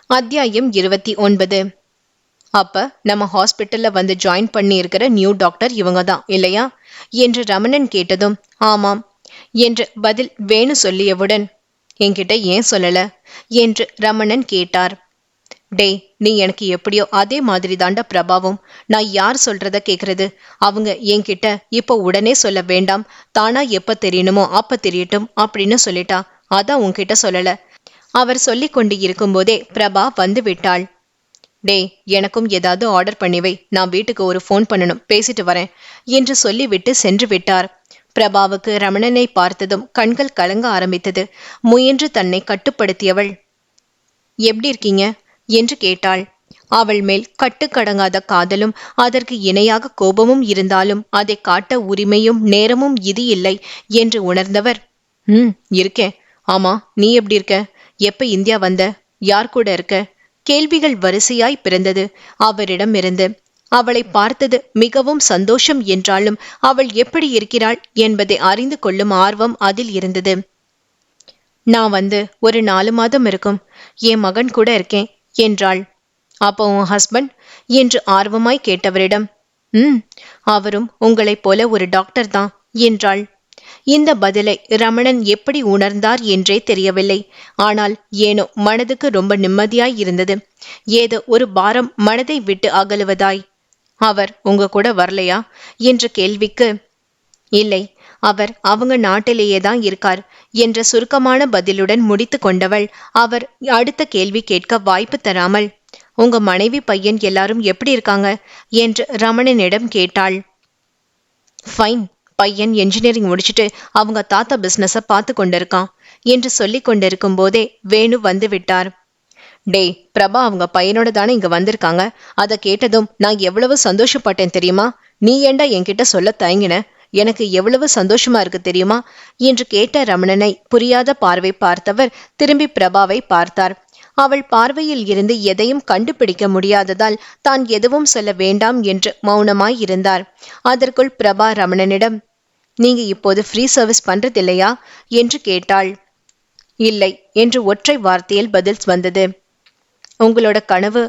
அத்தியாயம் 29. அப்ப நம்ம ஹாஸ்பிட்டல்ல வந்து ஜாயின் பண்ணி இருக்கிற நியூ டாக்டர் இவங்க தான் இல்லையா என்று ரமணன் கேட்டதும் ஆமாம் என்று பதில் வேணு சொல்லியவுடன் என்கிட்ட ஏன் சொல்லல என்று ரமணன் கேட்டார். டேய், நீ எனக்கு எப்படியோ அதே மாதிரி தாண்டா பிரபாவும். நான் யார் சொல்றத கேக்குறது? அவங்க என்கிட்ட இப்ப உடனே சொல்ல வேண்டாம், தானா எப்ப தெரியணுமோ அப்ப தெரியட்டும் அப்படின்னு சொல்லிட்டா. அதான் உன்கிட்ட சொல்லல. அவர் சொல்லிக் கொண்டு இருக்கும்போதே பிரபா வந்து விட்டாள். டேய், எனக்கும் ஏதாவது ஆர்டர் பண்ணிவை, நான் வீட்டுக்கு ஒரு ஃபோன் பண்ணணும், பேசிட்டு வரேன் என்று சொல்லிவிட்டு சென்று விட்டார். பிரபாவுக்கு ரமணனை பார்த்ததும் கண்கள் கலங்க ஆரம்பித்தது. முயன்று தன்னை கட்டுப்படுத்தியவள் எப்படி இருக்கீங்க என்று கேட்டாள். அவள் மேல் கட்டுக்கடங்காத காதலும் அதற்கு இணையாக கோபமும் இருந்தாலும் அதை காட்ட உரிமையும் நேரமும் இது இல்லை என்று உணர்ந்தவர் இருக்கேன். ஆமா, நீ எப்படி இருக்க? எப்ப இந்தியா வந்த? யார் கூட இருக்க? கேள்விகள் வரிசையாய் பிறந்தது அவரிடமிருந்து. அவளை பார்த்தது மிகவும் சந்தோஷம் என்றாலும் அவள் எப்படி இருக்கிறாள் என்பதை அறிந்து கொள்ளும் ஆர்வம் அதில் இருந்தது. நான் வந்து ஒரு 4 மாதம் இருக்கும், என் மகன் கூட இருக்கேன் என்றாள். அப்போ உன் ஹஸ்பண்ட் என்று ஆர்வமாய் கேட்டவரிடம் அவரும் உங்களைப் போல ஒரு டாக்டர் தான் என்றாள். இந்த பதிலை ரமணன் எப்படி உணர்ந்தார் என்றே தெரியவில்லை. ஆனால் ஏனோ மனதுக்கு ரொம்ப நிம்மதியாய் இருந்தது. ஏதோ ஒரு பாரம் மனதை விட்டு அகலுவதாய். அவர் உங்க கூட வரலையா என்ற கேள்விக்கு இல்லை, அவர் அவங்க நாட்டிலேயே தான் இருக்கார் என்ற சுருக்கமான பதிலுடன் முடித்து கொண்டவள் அவர் அடுத்த கேள்வி கேட்க வாய்ப்பு தராமல் உங்க மனைவி பையன் எல்லாரும் எப்படி இருக்காங்க என்று ரமணனிடம் கேட்டாள். ஃபைன், பையன் என்ஜினியரிங் முடிச்சுட்டு அவங்க தாத்தா பிசினஸ பார்த்து கொண்டிருக்கான் என்று சொல்லி கொண்டிருக்கும் போதே வேணு வந்து விட்டார். டேய், பிரபா அவங்க பையனோட தானே இங்க வந்திருக்காங்க. அதை கேட்டதும் நான் எவ்வளவு சந்தோஷப்பட்டேன் தெரியுமா? நீ ஏண்டா என்கிட்ட சொல்ல தயங்கின? எனக்கு எவ்வளவு சந்தோஷமா இருக்கு தெரியுமா என்று கேட்ட ரமணனை புரியாத பார்வை பார்த்தவர் திரும்பி பிரபாவை பார்த்தார். அவள் பார்வையில் இருந்து எதையும் கண்டுபிடிக்க முடியாததால் தான் எதுவும் சொல்ல வேண்டாம் என்று மௌனமாய் இருந்தார். அதற்குள் பிரபா ரமணனிடம் நீங்க இப்போது ஃப்ரீ சர்வீஸ் பண்றதில்லையா என்று கேட்டாள். இல்லை என்று ஒற்றை வார்த்தையில் பதில் வந்தது. உங்களோட கனவு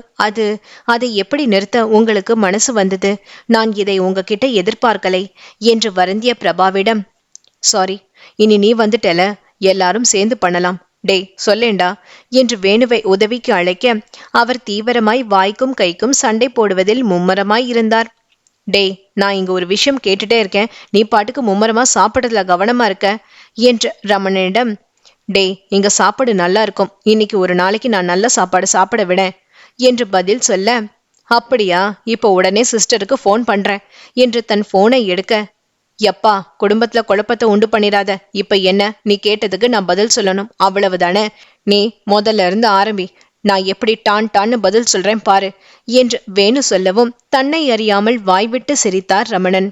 அதை எப்படி நிறுத்த உங்களுக்கு மனசு வந்தது? நான் இதை உங்ககிட்ட எதிர்பார்க்கலை என்று வருந்திய பிரபாவிடம் சாரி, இனி நீ வந்துட்டல, எல்லாரும் சேர்ந்து பண்ணலாம். டேய் சொல்லேண்டா என்று வேணுவை உதவிக்கு அழைக்க அவர் தீவிரமாய் வாய்க்கும் கைக்கும் சண்டை போடுவதில் மும்மரமாய் இருந்தார். டேய், நான் இங்க ஒரு விஷயம் கேட்டுட்டே இருக்கேன், நீ பாட்டுக்கு மும்மரமா சாப்பிட்றதுல கவனமா இருக்க என்று ரமணனிடம் டேய், இங்க சாப்பாடு நல்லா இருக்கும், இன்னைக்கு ஒரு நாளைக்கு நான் நல்ல சாப்பாடு சாப்பிட விடேன் என்று பதில் சொல்ல அப்படியா, இப்போ உடனே சிஸ்டருக்கு ஃபோன் பண்றேன் என்று தன் போனை எடுக்க எப்பா, குடும்பத்துல குழப்பத்தை உண்டு பண்ணிடாத. இப்ப என்ன, நீ கேட்டதுக்கு நான் பதில் சொல்லணும், அவ்வளவுதானே? நீ முதல்ல இருந்து ஆரம்பி, நான் எப்படி டான்னு பதில் சொல்றேன் பாரு என்று வேணு சொல்லவும் தன்னை அறியாமல் வாய்விட்டு சிரித்தார் ரமணன்.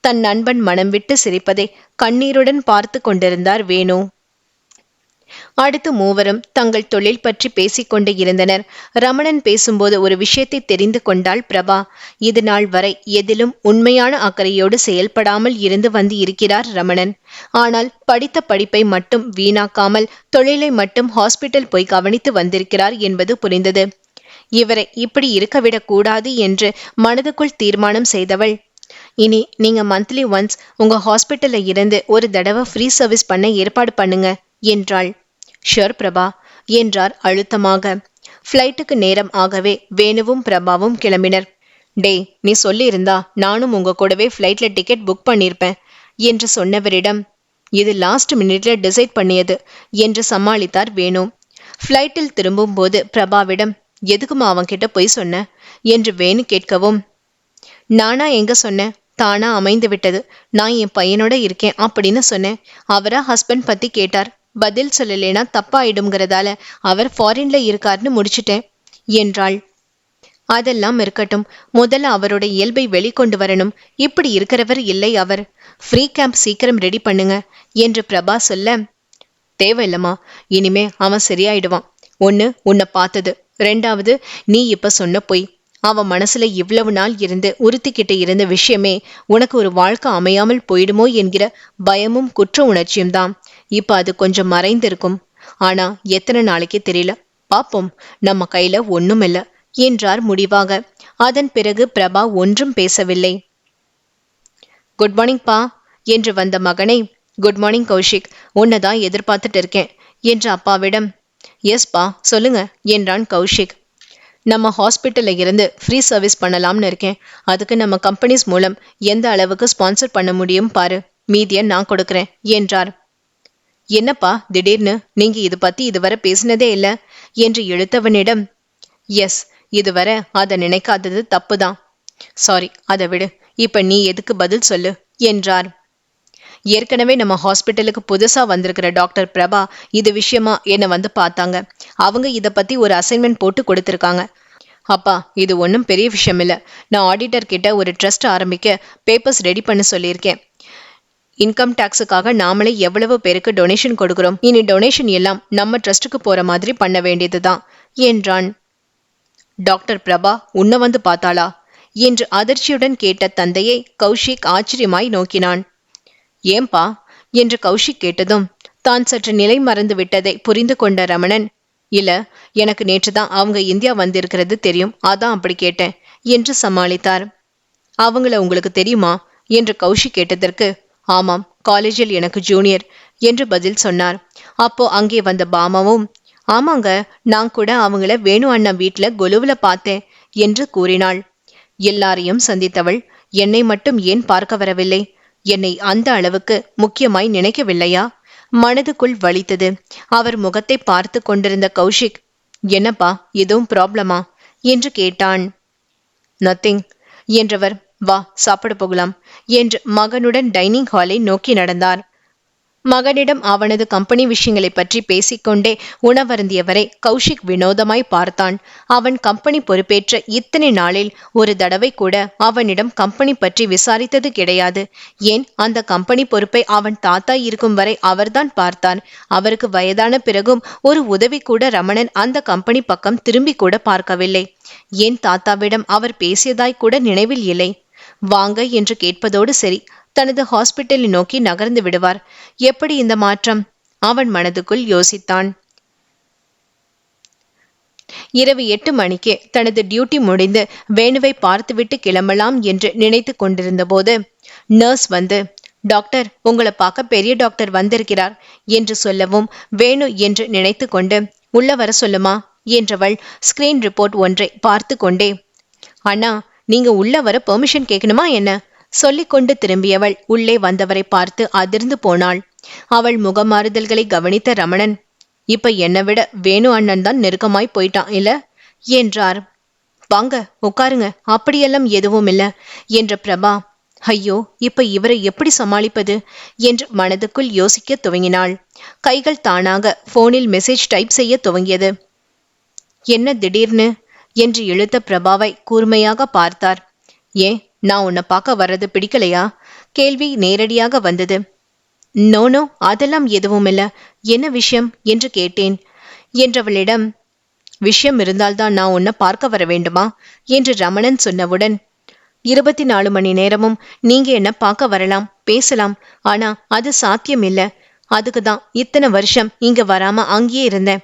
தன் நண்பன் மனம் விட்டு சிரிப்பதை கண்ணீருடன் பார்த்து கொண்டிருந்தார் வேணு. அடுத்து மூவரும் தங்கள் தொழில் பற்றி பேசிக்கொண்டு இருந்தனர். ரமணன் பேசும்போது ஒரு விஷயத்தை தெரிந்து கொண்டாள் பிரபா. இது நாள் வரை எதிலும் உண்மையான அக்கறையோடு செயல்படாமல் இருந்து வந்து இருக்கிறார் ரமணன். ஆனால் படித்த படிப்பை மட்டும் வீணாக்காமல் தொழிலை மட்டும் ஹாஸ்பிட்டல் போய் கவனித்து வந்திருக்கிறார் என்பது புரிந்தது. இவரை இப்படி இருக்கவிடக் கூடாது என்று மனதுக்குள் தீர்மானம் செய்தவள் இனி நீங்க மந்த்லி ஒன்ஸ் உங்க ஹாஸ்பிட்டல்ல இருந்து ஒரு தடவை ஃப்ரீ சர்வீஸ் பண்ண ஏற்பாடு பண்ணுங்க என்றாள். ஷூர் பிரபா என்றார் அழுத்தமாக. ஃப்ளைட்டுக்கு நேரம் ஆகவே வேணுவும் பிரபாவும் கிளம்பினர். டேய், நீ சொல்லியிருந்தா நானும் உங்க கூடவே ஃப்ளைட்ல டிக்கெட் புக் பண்ணியிருப்பேன் என்று சொன்னவரிடம் இது லாஸ்ட் மினிட்ல டிசைட் பண்ணியது என்று சமாளித்தார் வேணு. ஃப்ளைட்டில் திரும்பும் போது பிரபாவிடம் எதுக்குமா அவன்கிட்ட போய் சொன்ன என்று வேணு கேட்கவும் நானா எங்க சொன்னேன், தானா அமைந்து விட்டது. நான் என் பையனோட இருக்கேன் அப்படின்னு சொன்னேன். அவரா ஹஸ்பண்ட் பத்தி கேட்டார், பதில் சொல்லலைனா தப்பாயிடும்ங்கிறதால அவர் ஃபாரின்ல இருக்காருன்னு முடிச்சிட்டேன் என்றாள். அதெல்லாம் இருக்கட்டும், முதல்ல அவரோட இயல்பை வெளிக்கொண்டு வரணும். இப்படி இருக்கிறவர் இல்லை அவர். ஃப்ரீ கேம்ப் சீக்கிரம் ரெடி பண்ணுங்க என்று பிரபா சொல்ல தேவையில்லம்மா, இனிமே அவன் சரியாயிடுவான். ஒன்னு உன்னை பார்த்தது, ரெண்டாவது நீ இப்ப சொன்ன பொய். அவன் மனசுல இவ்வளவு நாள் இருந்து உறுத்திக்கிட்டு இருந்த விஷயமே உனக்கு ஒரு வாழ்க்கை அமையாமல் போயிடுமோ என்கிற பயமும் குற்ற உணர்ச்சியும் தான். இப்ப அது கொஞ்சம் மறைந்திருக்கும், ஆனா எத்தனை நாளைக்கு தெரியல. பாப்போம், நம்ம கையில ஒண்ணுமில்ல என்றார் முடிவாக. அதன் பிறகு பிரபா ஒன்றும் பேசவில்லை. குட் மார்னிங் பா என்று வந்த மகனை, குட் மார்னிங் கௌஷிக், உன்னதான் எதிர்பார்த்துட்டு இருக்கேன் என்ற அப்பாவிடம், எஸ் பா சொல்லுங்க என்றான் கௌஷிக். நம்ம ஹாஸ்பிட்டல்ல இருந்து ஃப்ரீ சர்வீஸ் பண்ணலாம்னு இருக்கேன். அதுக்கு நம்ம கம்பெனிஸ் மூலம் எந்த அளவுக்கு ஸ்பான்சர் பண்ண முடியும் பாரு, மீதியை நான் கொடுக்கறேன் என்றார். என்னப்பா திடீர்னு, நீங்க இது பத்தி இதுவரை பேசினதே இல்ல என்று இழுத்தவனிடம், எஸ், இதுவரை அதை நினைக்காதது தப்புதான். சாரி, அதை விடு, இப்ப நீ எதுக்கு பதில் சொல்லு என்றார். ஏற்கனவே நம்ம ஹாஸ்பிட்டலுக்கு புதுசா வந்திருக்கிற டாக்டர் பிரபா இது விஷயமா என்னை வந்து பார்த்தாங்க. அவங்க இதை பத்தி ஒரு அசைன்மெண்ட் போட்டு கொடுத்துருக்காங்க. அப்பா, இது ஒன்றும் பெரிய விஷயம் இல்லை. நான் ஆடிட்டர் கிட்ட ஒரு ட்ரஸ்ட் ஆரம்பிக்க பேப்பர்ஸ் ரெடி பண்ண சொல்லியிருக்கேன். இன்கம் டாக்ஸுக்காக நாமளே எவ்வளவு பேருக்கு டொனேஷன் கொடுக்கிறோம். இனி டொனேஷன் எல்லாம் நம்ம ட்ரஸ்ட்டுக்கு போற மாதிரி பண்ண வேண்டியதுதான் என்றான். டாக்டர் பிரபா உன்னை வந்து பார்த்தாளா என்று அதிர்ச்சியுடன் கேட்ட தந்தையை கௌஷிக் ஆச்சரியமாய் நோக்கினான். ஏன்பா என்று கௌஷிக் கேட்டதும் தான் சற்று நிலை மறந்து விட்டதை புரிந்து கொண்ட ரமணன், இல்ல, எனக்கு நேற்றுதான் அவங்க இந்தியா வந்திருக்கிறது தெரியும், அதான் அப்படி கேட்டேன் என்று சமாளித்தார். அவங்கள உங்களுக்கு தெரியுமா என்று கௌஷிக் கேட்டதற்கு, ஆமாம், காலேஜில் எனக்கு ஜூனியர் என்று பதில் சொன்னார். அப்போ அங்கே வந்த பாமாவும், ஆமாங்க, நான் கூட அவங்கள வேணு அண்ணா வீட்டுல கொலுவுல பார்த்தேன் என்று கூறினாள். எல்லாரையும் சந்தித்தவள் என்னை மட்டும் ஏன் பார்க்க வரவில்லை? என்னை அந்த அளவுக்கு முக்கியமாய் நினைக்கவில்லையா? மனதுக்குள் வலித்தது. அவர் முகத்தை பார்த்து கொண்டிருந்த கௌஷிக், என்னப்பா, எதுவும் ப்ராப்ளமா என்று கேட்டான். நத்திங் என்றவர், வா சாப்பிட போகலாம் என்று மகனுடன் டைனிங் ஹாலை நோக்கி நடந்தார். மகனிடம் அவனது கம்பெனி விஷயங்களை பற்றி பேசிக்கொண்டே உணவருந்தியவரை கௌஷிக் வினோதமாய் பார்த்தான். அவன் கம்பெனி பொறுப்பேற்ற இத்தனை நாளில் ஒரு தடவை கூட அவனிடம் கம்பெனி பற்றி விசாரித்தது கிடையாது. ஏன், அந்த கம்பெனி பொறுப்பை அவன் தாத்தா இருக்கும் வரை அவர்தான் பார்த்தார். அவருக்கு வயதான பிறகும் ஒரு உதவி கூட ரமணன் அந்த கம்பெனி பக்கம் திரும்பி கூட பார்க்கவில்லை. ஏன், தாத்தாவிடம் அவர் பேசியதாய் கூட நினைவில் இல்லை. வாங்க என்று கேட்பதோடு சரி, தனது ஹாஸ்பிட்டலை நோக்கி நகர்ந்து விடுவார். எப்படி இந்த மாற்றம்? அவன் மனதுக்குள் யோசித்தான். இரவு 8 மணிக்கு தனது டியூட்டி முடிந்து வேணுவை பார்த்துவிட்டு கிளம்பலாம் என்று நினைத்து கொண்டிருந்த போது நர்ஸ் வந்து, டாக்டர், உங்களை பார்க்க பெரிய டாக்டர் வந்திருக்கிறார் என்று சொல்லவும் வேணு என்று நினைத்து கொண்டு, உள்ள வர சொல்லுமா என்றவள் ஸ்கிரீன் ரிப்போர்ட் ஒன்றை பார்த்து கொண்டே, அண்ணா, நீங்க உள்ள வர பெர்மிஷன் கேட்கணுமா என்ன சொல்லிக்கொண்டு திரும்பியவள் உள்ளே வந்தவரை பார்த்து அதிர்ந்து போனாள். அவள் முகமாறுதல்களை கவனித்த ரமணன், இப்ப என்னை விட வேணு அண்ணன் தான் நெருக்கமாய் போயிட்டான் இல்ல என்றார். வாங்க உட்காருங்க, அப்படியெல்லாம் எதுவும் இல்ல என்ற பிரபா, ஐயோ, இப்ப இவரை எப்படி சமாளிப்பது என்று மனதுக்குள் யோசிக்க துவங்கினாள். கைகள் தானாக போனில் மெசேஜ் டைப் செய்ய துவங்கியது. என்ன திடீர்னு என்று இழுத்த பிரபாவை கூர்மையாக பார்த்தார். ஏன், நான் உன்னை பார்க்க வர்றது பிடிக்கலையா? கேள்வி நேரடியாக வந்தது. நோ, அதெல்லாம் எதுவும் இல்ல, என்ன விஷயம் என்று கேட்டேன் என்றவளிடம், விஷயம் இருந்தால்தான் நான் உன்னை பார்க்க வர வேண்டுமா என்று ரமணன் சொன்னவுடன், 24 மணி நேரமும் நீங்க என்ன பார்க்க வரலாம், பேசலாம், ஆனா அது சாத்தியம் இல்ல. அதுக்குதான் இத்தனை வருஷம் இங்க வராம அங்கேயே இருந்தேன்.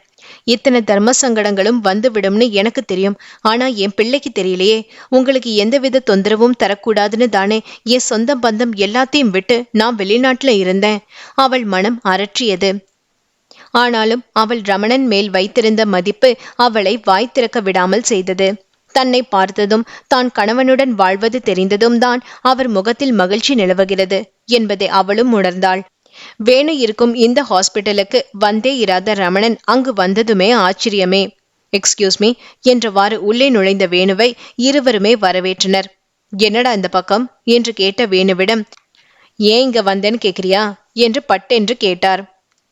இத்தனை தர்ம சங்கடங்களும் வந்து விடும்னு எனக்கு தெரியும். ஆனா என் பிள்ளைக்கு தெரியலையே. உங்களுக்கு எந்தவித தொந்தரவும் தரக்கூடாதுன்னு தானே என் சொந்த பந்தம் எல்லாத்தையும் விட்டு நான் வெளிநாட்டுல இருந்தேன். அவள் மனம் அரற்றியது. ஆனாலும் அவள் ரமணன் மேல் வைத்திருந்த மதிப்பு அவளை வாய் திறக்க விடாமல் செய்தது. தன்னை பார்த்ததும் தான் கணவனுடன் வாழ்வது தெரிந்ததும் தான் அவர் முகத்தில் மகிழ்ச்சி நிலவுகிறது என்பதை அவளும் உணர்ந்தாள். வேணு இருக்கும் இந்த ஹாஸ்பிட்டலுக்கு வந்தே இராத ரமணன் அங்கு வந்ததுமே ஆச்சரியமே. எக்ஸ்கியூஸ் மீ என்றவாறு உள்ளே நுழைந்த வேணுவை இருவருமே வரவேற்றனர். என்னடா இந்த பக்கம் என்று கேட்ட வேணுவிடம், ஏன் இங்க வந்தேன்னு கேக்குறியா என்று பட்டென்று கேட்டார்.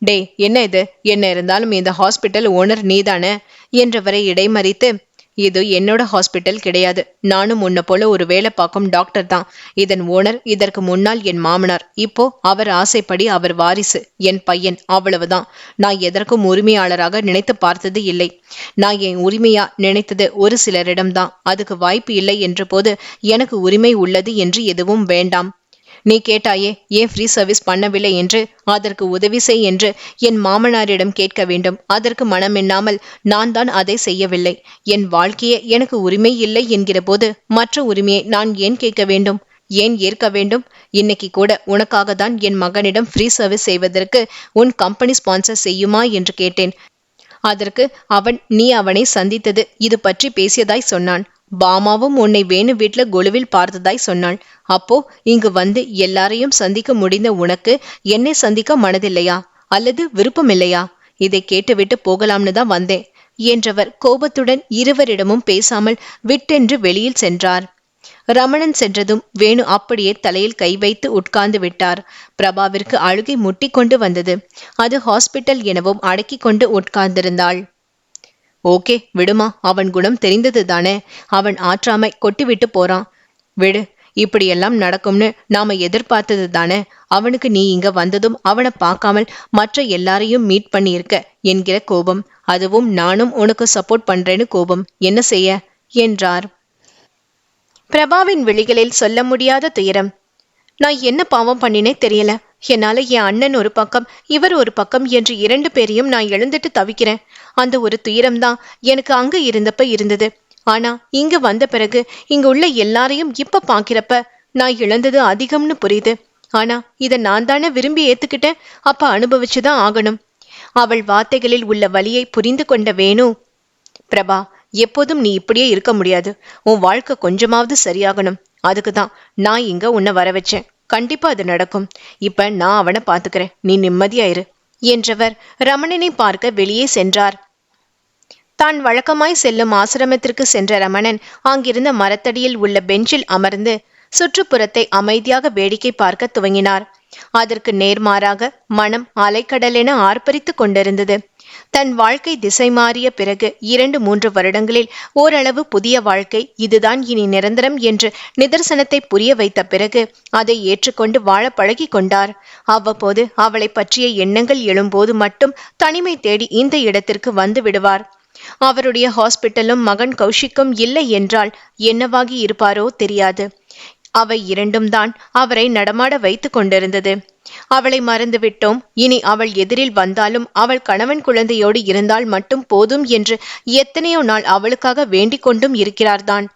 டே, என்ன இது? என்ன இருந்தாலும் இந்த ஹாஸ்பிட்டல் ஓனர் நீதானே என்றவரை இடைமறித்து, இது என்னோட ஹாஸ்பிட்டல் கிடையாது. நானும் உன்னை போல ஒரு வேலை பார்க்கும் டாக்டர் தான். இதன் ஓனர் இதற்கு முன்னால் என் மாமனார். இப்போ அவர் ஆசைப்படி அவர் வாரிசு, என் பையன், அவ்வளவுதான். நான் எதற்கும் உரிமையாளராக நினைத்து பார்த்தது இல்லை. நான் என் உரிமையா நினைத்தது ஒரு சிலரிடம்தான். அதுக்கு வாய்ப்பு இல்லை என்ற போது எனக்கு உரிமை உள்ளது என்று எதுவும் வேண்டாம். நீ கேட்டாயே ஏன் ஃப்ரீ சர்வீஸ் பண்ணவில்லை என்று, அதற்கு உதவி செய் என்று என் மாமனாரிடம் கேட்க வேண்டும். அதற்கு மனமின்னாமல் நான் தான் அதை செய்யவில்லை. என் வாழ்க்கையே எனக்கு உரிமை இல்லை என்கிற போது மற்ற உரிமையை நான் ஏன் கேட்க வேண்டும், ஏன் ஏற்க வேண்டும்? இன்னைக்கு கூட உனக்காக தான் என் மகனிடம் ஃப்ரீ சர்வீஸ் செய்வதற்கு உன் கம்பெனி ஸ்பான்சர் செய்யுமா என்று கேட்டேன். அதற்கு நீ அவனை சந்தித்தது இது பற்றி பேசியதாய் சொன்னான். பாமாவும் உன்னை வேணு வீட்டுல கொலுவில் பார்த்ததாய் சொன்னாள். அப்போ இங்கு வந்து எல்லாரையும் சந்திக்க முடிந்த உனக்கு என்னை சந்திக்க மனதில்லையா அல்லது விருப்பமில்லையா? இதை கேட்டுவிட்டு போகலாம்னு தான் வந்தேன் என்றவர் கோபத்துடன் இருவரிடமும் பேசாமல் விட்டென்று வெளியில் சென்றார். ரமணன் சென்றதும் வேணு அப்படியே தலையில் கை வைத்து உட்கார்ந்து விட்டார். பிரபாவிற்கு அழுகை முட்டி கொண்டு வந்தது. அது ஹாஸ்பிட்டல் எனவும் அடக்கி கொண்டு உட்கார்ந்திருந்தாள். ஓகே விடுமா, அவன் குணம் தெரிந்தது தானே. அவன் ஆற்றாமை கொட்டிவிட்டு போறான். விடு, இப்படியெல்லாம் நடக்கும்னு நாம எதிர்பார்த்தது தானே. அவனுக்கு நீ இங்க வந்ததும் அவனை பார்க்காமல் மற்ற எல்லாரையும் மீட் பண்ணியிருக்க என்கிற கோபம், அதுவும் நானும் உனக்கு சப்போர்ட் பண்றேன்னு கோபம். என்ன செய்ய என்றார். பிரபாவின் விழிகளில் சொல்ல முடியாத துயரம். நான் என்ன பாவம் பண்ணினே தெரியல. என்னால என் அண்ணன் ஒரு பக்கம் இவர் ஒரு பக்கம் என்று 2 பேரையும் நான் எழுந்துட்டு தவிக்கிறேன். அந்த ஒரு துயரம்தான் எனக்கு அங்க இருந்தப்ப இருந்தது. ஆனா இங்க வந்த பிறகு இங்க உள்ள எல்லாரையும் இப்ப பாக்கிறப்ப நான் இழந்தது அதிகம்னு புரியுது. ஆனா இத நான் தானே விரும்பி ஏத்துக்கிட்டேன். அப்ப அனுபவிச்சுதான் ஆகணும். அவள் வார்த்தைகளில் உள்ள வலியை புரிந்து கொண்ட வேணு, பிரபா, எப்போதும் நீ இப்படியே இருக்க முடியாது. உன் வாழ்க்கை கொஞ்சமாவது சரியாகணும். அதுக்குதான் நான் இங்க உன்னை வர வச்சேன். கண்டிப்பா அது நடக்கும். இப்ப நான் அவனை பாத்துக்கிறேன், நீ நிம்மதியாயிரு என்றவர் ரமணனை பார்க்க வெளியே சென்றார். தான் வழக்கமாய் செல்லும் ஆசிரமத்திற்கு சென்ற ரமணன் அங்கிருந்த மரத்தடியில் உள்ள பெஞ்சில் அமர்ந்து சுற்றுப்புறத்தை அமைதியாக வேடிக்கை பார்க்க துவங்கினார். அதற்கு நேர்மாறாக மனம் அலைக்கடலென ஆர்ப்பரித்து கொண்டிருந்தது. தன் வாழ்க்கை திசை மாறிய பிறகு 2-3 வருடங்களில் ஓரளவு புதிய வாழ்க்கை இதுதான் இனி நிரந்தரம் என்று நிதர்சனத்தை புரிய வைத்த பிறகு அதை ஏற்றுக்கொண்டு வாழ பழகி கொண்டார். அவ்வப்போது அவளை பற்றிய எண்ணங்கள் எழும்போது மட்டும் தனிமை தேடி இந்த இடத்திற்கு வந்து விடுவார். அவருடைய ஹாஸ்பிட்டலும் மகன் கௌஷிக்கும் இல்லை என்றால் என்னவாகி இருப்பாரோ தெரியாது. அவை 2ம் தான் அவரை நடமாட வைத்து கொண்டிருந்தது. அவளை மறந்துவிட்டோம், இனி அவள் எதிரில் வந்தாலும் அவள் கணவன் குழந்தையோடு இருந்தால் மட்டும் போதும் என்று எத்தனையோ நாள் அவளுக்காக வேண்டிக் கொண்டும் இருக்கிறார்தான்.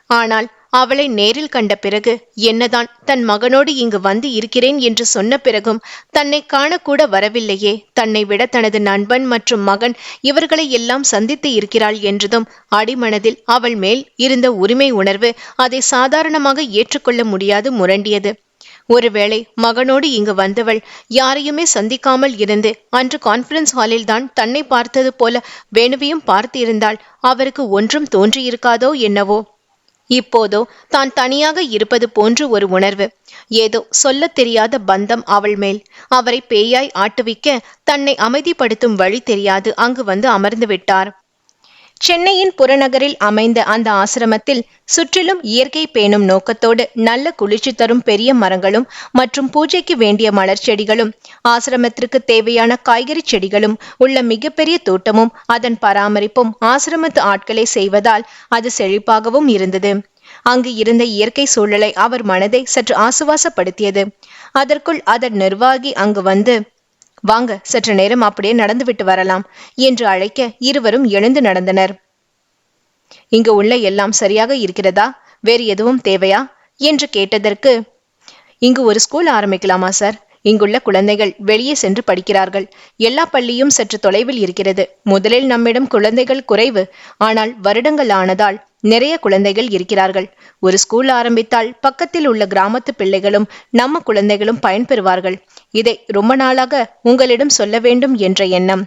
ஆனால் அவளை நேரில் கண்ட பிறகு, என்னதான் தன் மகனோடு இங்கு வந்து இருக்கிறேன் என்று சொன்ன பிறகும் தன்னை காணக்கூட வரவில்லையே, தன்னை விட தனது நண்பன் மற்றும் மகன் இவர்களை எல்லாம் சந்தித்து இருக்கிறாள் என்றதும் அடிமனதில் அவள் மேல் இருந்த உரிமை உணர்வு அதை சாதாரணமாக ஏற்றுக்கொள்ள முடியாது முரண்டியது. ஒருவேளை மகனோடு இங்கு வந்தவள் யாரையுமே சந்திக்காமல் இருந்து அன்று கான்ஃபரன்ஸ் ஹாலில் தான் தன்னை பார்த்தது போல வேணுவையும் பார்த்து இருந்தால் அவருக்கு ஒன்றும் தோன்றியிருக்காதோ என்னவோ. இப்போதோ தான் தனியாக இருப்பது போன்று ஒரு உணர்வு, ஏதோ சொல்ல தெரியாத பந்தம் அவள் மேல். அவரை பேயாய் ஆட்டுவிக்க தன்னை அமைதிப்படுத்தும் வழி தெரியாது அங்கு வந்து அமர்ந்து விட்டார். சென்னையின் புறநகரில் அமைந்த அந்த ஆசிரமத்தில் சுற்றிலும் இயற்கை பேணும் நோக்கத்தோடு நல்ல குளிர்ச்சி தரும் பெரிய மரங்களும் மற்றும் பூஜைக்கு வேண்டிய மலர் செடிகளும் ஆசிரமத்திற்கு தேவையான காய்கறி செடிகளும் உள்ள மிகப்பெரிய தோட்டமும் அதன் பராமரிப்பும் ஆசிரமத்து ஆட்களை செய்வதால் அது செழிப்பாகவும் இருந்தது. அங்கு இருந்த இயற்கை சூழலை அவர் மனதை சற்று ஆசுவாசப்படுத்தியது. அதற்குள் அதன் நிர்வாகி அங்கு வந்து, வாங்க, சற்று நேரம் அப்படியே நடந்து விட்டு வரலாம் என்று அழைக்க இருவரும் எழுந்து நடந்தனர். இங்கு உள்ள எல்லாம் சரியாக இருக்கிறதா, வேறு எதுவும் தேவையா என்று கேட்டதற்கு, இங்கு ஒரு ஸ்கூல் ஆரம்பிக்கலாமா சார்? இங்குள்ள குழந்தைகள் வெளியே சென்று படிக்கிறார்கள். எல்லா பள்ளியும் சற்று தொலைவில் இருக்கிறது. முதலில் நம்மிடம் குழந்தைகள் குறைவு, ஆனால் வருடங்கள் ஆனதால் நிறைய குழந்தைகள் இருக்கிறார்கள். ஒரு ஸ்கூல் ஆரம்பித்தால் பக்கத்தில் உள்ள கிராமத்து பிள்ளைகளும் நம்ம குழந்தைகளும் பயன்பெறுவார்கள். இதை ரொம்ப நாளாக உங்களிடம் சொல்ல வேண்டும் என்ற எண்ணம்.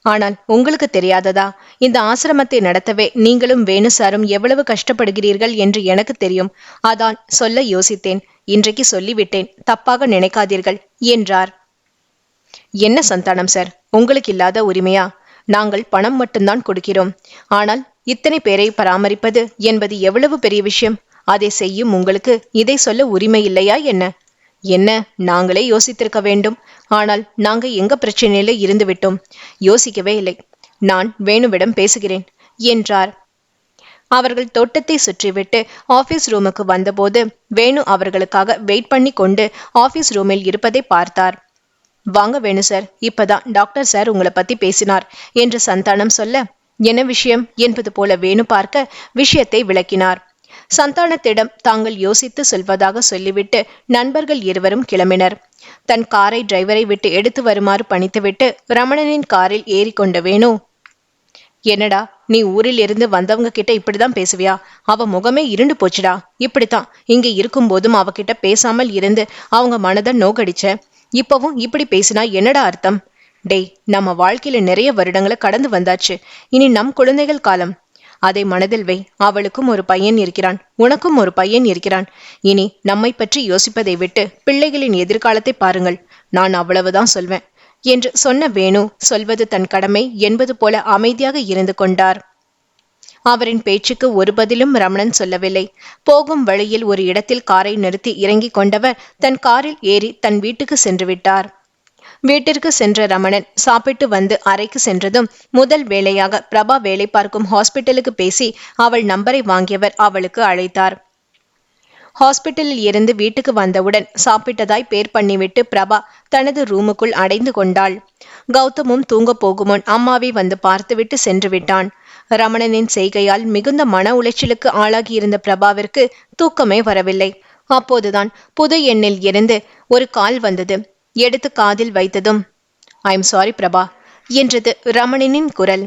ஆனால் உங்களுக்கு தெரியாததா, இந்த ஆசிரமத்தை நடத்தவே நீங்களும் வேணுசாரும் எவ்வளவு கஷ்டப்படுகிறீர்கள் என்று எனக்கு தெரியும். அதான் சொல்ல யோசித்தேன். இன்றைக்கு சொல்லிவிட்டேன், தப்பாக நினைக்காதீர்கள் என்றார். என்ன சந்தானம் சார், உங்களுக்கு இல்லாத உரிமையா? நாங்கள் பணம் மட்டும்தான் கொடுக்கிறோம். ஆனால் இத்தனை பேரை பராமரிப்பது என்பது எவ்வளவு பெரிய விஷயம். அதை செய்யும் உங்களுக்கு இதை சொல்ல உரிமை இல்லையா என்ன? என்ன, நாங்களே யோசித்திருக்க வேண்டும். ஆனால் நாங்க எங்க பிரச்சனையில இருந்து விட்டோம், யோசிக்கவே இல்லை. நான் வேணுவிடம் பேசுகிறேன் என்றார். அவர்கள் தோட்டத்தை சுற்றிவிட்டு ஆபீஸ் ரூமுக்கு வந்தபோது வேணு அவர்களுக்காக வெயிட் பண்ணி கொண்டு ஆபீஸ் ரூமில் இருப்பதை பார்த்தார். வாங்க வேணு சார், இப்பதான் டாக்டர் சார் உங்களை பத்தி பேசினார் என்று சந்தானம் சொல்ல, என்ன விஷயம் என்பது போல வேணு பார்க்க விஷயத்தை விளக்கினார். சந்தானத்திடம் தாங்கள் யோசித்து சொல்வதாக சொல்லிவிட்டு நண்பர்கள் இருவரும் கிளம்பினர். தன் காரை டிரைவரை விட்டு எடுத்து வருமாறு பணித்துவிட்டு ரமணனின் காரில் ஏறிக்கொண்ட வேணு, என்னடா நீ ஊரில் இருந்து வந்தவங்க கிட்ட இப்படிதான் பேசுவியா? அவ முகமே இருண்டு போச்சுடா. இப்படித்தான் இங்க இருக்கும் போதும் அவகிட்ட பேசாமல் இருந்து அவங்க மனதை நோகடிச்ச. இப்பவும் இப்படி பேசினா என்னடா அர்த்தம்? டேய், நம்ம வாழ்க்கையில நிறைய வருடங்களை கடந்து வந்தாச்சு. இனி நம் குழந்தைகள் காலம். அதை மனதில் வை. அவளுக்கும் ஒரு பையன் இருக்கிறான், உனக்கும் ஒரு பையன் இருக்கிறான். இனி நம்மை பற்றி யோசிப்பதை விட்டு பிள்ளைகளின் எதிர்காலத்தை பாருங்கள். நான் அவ்வளவுதான் சொல்வேன் என்று சொன்ன வேணு சொல்வது தன் கடமை என்பது போல அமைதியாக இருந்து கொண்டார். அவரின் பேச்சுக்கு ஒரு பதிலும் ரமணன் சொல்லவில்லை. போகும் வழியில் ஒரு இடத்தில் காரை நிறுத்தி இறங்கிக் கொண்டவர் தன் காரில் ஏறி தன் வீட்டுக்கு சென்று விட்டார். வீட்டிற்கு சென்ற ரமணன் சாப்பிட்டு வந்து அறைக்கு சென்றதும் முதல் வேளையாக பிரபா வேலை பார்க்கும் ஹாஸ்பிட்டலுக்கு பேசி அவள் நம்பரை வாங்கியவர் அவளுக்கு அழைத்தார். ஹாஸ்பிட்டலில் இருந்து வீட்டுக்கு வந்தவுடன் சாப்பிட்டதாய் பேர் பண்ணிவிட்டு பிரபா தனது ரூமுக்குள் அடைந்து கொண்டாள். கௌதமும் தூங்க போகும் முன் அம்மாவை வந்து பார்த்துவிட்டு சென்று விட்டான். ரமணனின் செய்கையால் மிகுந்த மன உளைச்சலுக்கு ஆளாகியிருந்த பிரபாவிற்கு தூக்கமே வரவில்லை. அப்போதுதான் புது எண்ணில் இருந்து ஒரு கால் வந்தது. எடுத்து காதில் வைத்ததும், ஐ எம் சாரி பிரபா என்றது ரமணனின் குரல்.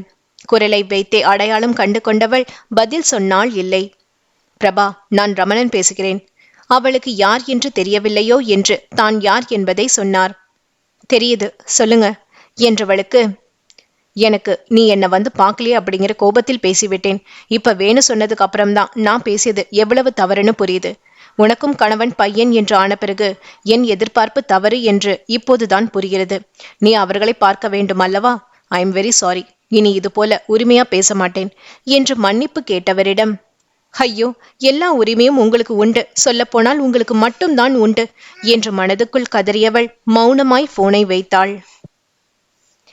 குரலை வைத்தே அடையாளம் கண்டு கொண்டவள் பதில் சொன்னாள் இல்லை. பிரபா, நான் ரமணன் பேசுகிறேன். அவளுக்கு யார் என்று தெரியவில்லையோ என்று தான் யார் என்பதை சொன்னார். தெரியுது, சொல்லுங்க என்றவளுக்கு, எனக்கு நீ என்னை வந்து பார்க்கலையே அப்படிங்கிற கோபத்தில் பேசிவிட்டேன். இப்ப வேணு சொன்னதுக்கு அப்புறம்தான் நான் பேசியது எவ்வளவு தவறுன்னு புரியுது. உனக்கும் கணவன் பையன் என்று ஆன பிறகு என் எதிர்பார்ப்பு தவறு என்று இப்போதுதான் புரிகிறது. நீ அவர்களை பார்க்க வேண்டும் அல்லவா? I am very sorry. இனி இது போல உரிமையா பேச மாட்டேன் என்று மன்னிப்பு கேட்டவரிடம், ஐயோ, எல்லா உரிமையும் உங்களுக்கு உண்டு, சொல்லப்போனால் உங்களுக்கு மட்டும்தான் உண்டு என்று மனதுக்குள் கதறியவள் மௌனமாய் போனை வைத்தாள்.